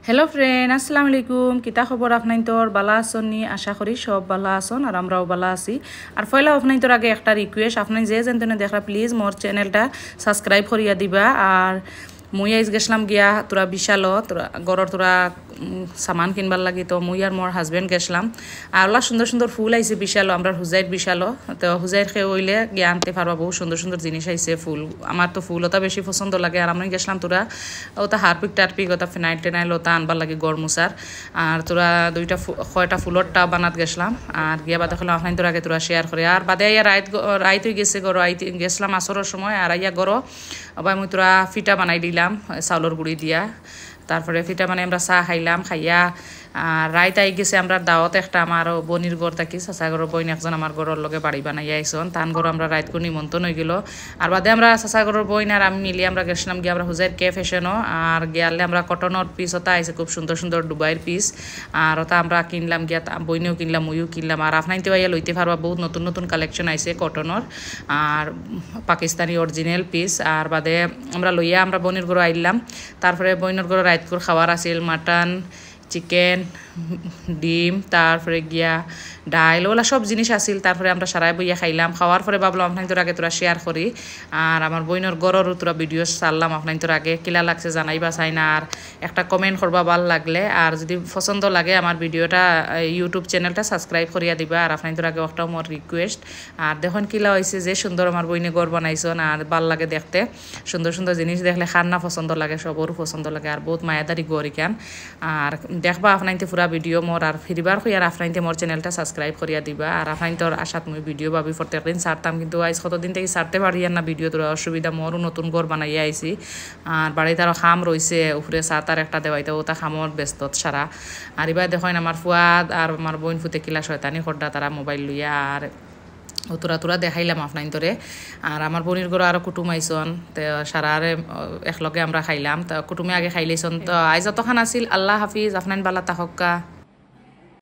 Hello friend, আসসালামু আলাইকুম। কিতা খবর আপনার তোর বালা আসন নি? আশা করি সব বালা আসন আর আমরাও বালা আছি। আর ফয়লা আপনার তোর আগে একটা রিকোয়েস্ট, আপনার যে যেন দেখা প্লিজ মোর চ্যানেলটা সাবস্ক্রাইব করিয়া দিবা। আর মুই আইজ গেছিলাম গিয়া তোরা বিশাল তোরা গড়র তোরা সামান কিনবার লাগি, তো মুই আর মোর হাজবেন্ড গেছিলাম। আর ওলা সুন্দর সুন্দর ফুল আইছে বিশাল, আমরা হুজাইর বিশাল, তো হুজাইর খেয়ে হইলে গিয়া আনতে পারবা। বহু সুন্দর সুন্দর জিনিস আইছে ফুল, আমার তো ফুল ওটা বেশি পছন্দ লাগে। আর আমি গেছিলাম তোরা ওটা হারপিক টারপিক ওটা ফিনাইল টেনাইল ওটা আনবার লাগে গড় মুসার। আর তোরা দুইটা কয়টা ফুলর টাব বানাত গেছিলাম। আর গিয়া বাদে খেলাম আপনার তোর আগে তোরা শেয়ার করে। আর বাদে আইয়া রাইত হয়ে গেছে গড়, গেছিলাম আসরের সময়। আর আইয়া গড় আবার মুই তোরা ফিটা বানাই দিলাম চাউলের গুঁড়ি দিয়া। তারপরে ফিটা মানে আমরা চা খাইলাম, খাইয়া আর রাইত আই গেছে আমরা দাওয়াত একটা আমার বনির ঘর থাকি চাচাগড়ের বইন একজন আমার ঘরের লগে বাড়ি বানাই আইসন, তান ঘর আমরা রাইত করে নিমন্ত্রণ হয়ে গেল। আর বাদে আমরা চাচাগড়ের বইন আর আমি মিলিয়ে আমরা গেছিলাম গিয়ে আমরা হুজাইর কে ফ্যাশনও। আর গিয়ালে আমরা কটনের পিস ওটা আইসে খুব সুন্দর সুন্দর দুবাইয়ের পিস। আর ওটা আমরা কিনলাম গিয়া, বইনেও কিনলাম মুইও কিনলাম। আর আপনাইতে আইয়া লইতে পারবা, বহুত নতুন নতুন কালেকশন আইসে কটনের আর পাকিস্তানি অরিজিনাল পিস। আর বাদে আমরা লইয়া আমরা বনির ঘর আইলাম। তারপরে বইনের ঘর রাইত করে খাবার আসিল মাটন, চিকেন, ডিম, তারপরে গিয়া ডাইল ওলা সব জিনিস আসিল। তারপরে আমরা সারাই বইয়া খাইলাম। খাওয়ার পরে ভাবলাম আপনার তোর আগে তোরা শেয়ার করি। আর আমার বইনের গড়েরও তোরা ভিডিও ছাড়লাম, আপনার তোর আগে কিলা লাগছে জানাইবা চাই না। আর একটা কমেন্ট করবা ভাল লাগলে, আর যদি পছন্দ লাগে আমার ভিডিওটা ইউটিউব চ্যানেলটা সাবস্ক্রাইব করিয়া দিবা। আর আপনার তোর আগে একটা মোর রিকোয়েস্ট। আর দেখুন কিলা হয়েছে যে সুন্দর আমার বইনে গড় বানাইছেন, আর ভাল লাগে দেখতে। সুন্দর সুন্দর জিনিস দেখলে খান্না পছন্দ লাগে, সবরও পছন্দ লাগে। আর বহুত মায়াদারি গড় ইকান। আর দেখবা আপনাইতে পুরা ভিডিও মোর। আর ফিরবার হই আর আপনাইতে মোর চ্যানেলটা সাবস্ক্রাইব করিয়া দিবা। আর আপনার তোর আশাত মুই ভিডিও ভাবি প্রত্যেকদিন ছাড়তাম, কিন্তু আজ কতদিন থেকে ছাড়তে পারি না ভিডিও। তোর অসুবিধা, মোরও নতুন ঘর বানাইয়া আইছি। আর বাড়িতে আরও খাম রয়েছে উপরে ছাত আর একটা দেওয়াইতে, ওটা খামর ব্যস্ত সারা। আর এবার দেখেন আমার ফুয়াদ আর আমার বোন ফুতে কিলা শয়তানি খড্ডা তারা মোবাইল লইয়া। আর তোরা তোরা দেখাইলাম আপনার তোরে। আর আমার বোনের ঘরে আরও কুটুম আইসন, তো সারা আরে একলগে আমরা খাইলাম। তো কুটুমে আগে খাইলেইছন। তো আইজ অতখান আছিল। আল্লাহ হাফিজ, আপনার বালা তাহক্কা।